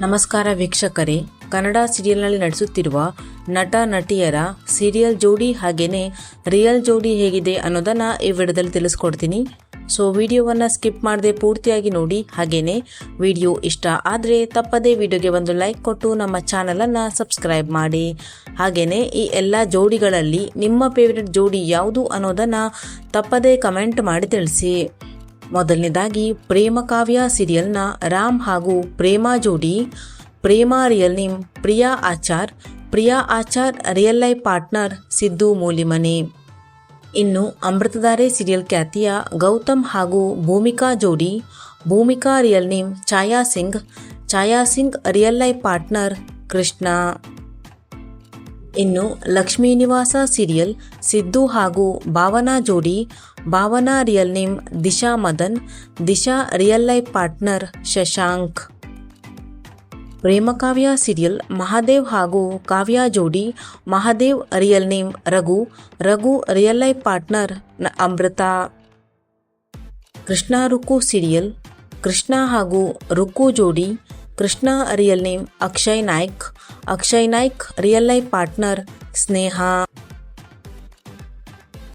ನಮಸ್ಕಾರ ವೀಕ್ಷಕರೇ, ಕನ್ನಡ ಸೀರಿಯಲ್ನಲ್ಲಿ ನಡೆಸುತ್ತಿರುವ ನಟ ನಟಿಯರ ಸೀರಿಯಲ್ ಜೋಡಿ ಹಾಗೇನೆ ರಿಯಲ್ ಜೋಡಿ ಹೇಗಿದೆ ಅನ್ನೋದನ್ನು ಈ ವಿಡಿಯೋದಲ್ಲಿ ತಿಳಿಸ್ಕೊಡ್ತೀನಿ. ಸೊ ವಿಡಿಯೋವನ್ನು ಸ್ಕಿಪ್ ಮಾಡದೆ ಪೂರ್ತಿಯಾಗಿ ನೋಡಿ. ಹಾಗೇನೆ ವಿಡಿಯೋ ಇಷ್ಟ ಆದರೆ ತಪ್ಪದೇ ವಿಡಿಯೋಗೆ ಒಂದು ಲೈಕ್ ಕೊಟ್ಟು ನಮ್ಮ ಚಾನಲನ್ನು ಸಬ್ಸ್ಕ್ರೈಬ್ ಮಾಡಿ. ಹಾಗೇನೆ ಈ ಎಲ್ಲ ಜೋಡಿಗಳಲ್ಲಿ ನಿಮ್ಮ ಫೇವರೆಟ್ ಜೋಡಿ ಯಾವುದು ಅನ್ನೋದನ್ನು ತಪ್ಪದೇ ಕಮೆಂಟ್ ಮಾಡಿ ತಿಳಿಸಿ. ಮೊದಲನೇದಾಗಿ ಪ್ರೇಮ ಕಾವ್ಯ ಸೀರಿಯಲ್ನ ರಾಮ್ ಹಾಗೂ ಪ್ರೇಮಾ ಜೋಡಿ. Prema real name Priya Achar, Priya Achar real life partner Siddu Mulimane. ಇನ್ನು ಅಮೃತಧಾರೆ ಸೀರಿಯಲ್ ಖ್ಯಾತಿಯ ಗೌತಮ್ ಹಾಗೂ ಭೂಮಿಕಾ ಜೋಡಿ. Bhoomika real name Chhaya Singh, Chhaya Singh real life partner Krishna. ಇನ್ನು ಲಕ್ಷ್ಮೀ ನಿವಾಸ ಸೀರಿಯಲ್ ಸಿದ್ದು ಹಾಗೂ ಭಾವನಾ ಜೋಡಿ. Bhavana real name Disha Madan, Disha real life partner Shashank. Prema Kavya serial Mahadev ಹಾಗೂ ಕಾವ್ಯ ಜೋಡಿ. Mahadev real name Raghu, Raghu real life partner Amrutha. Krishna Rukku serial Krishna ಹಾಗೂ ರುಕ್ಕು ಜೋಡಿ. Krishna real name Akshay Naik, Akshay Naik real life partner ಸ್ನೇಹ.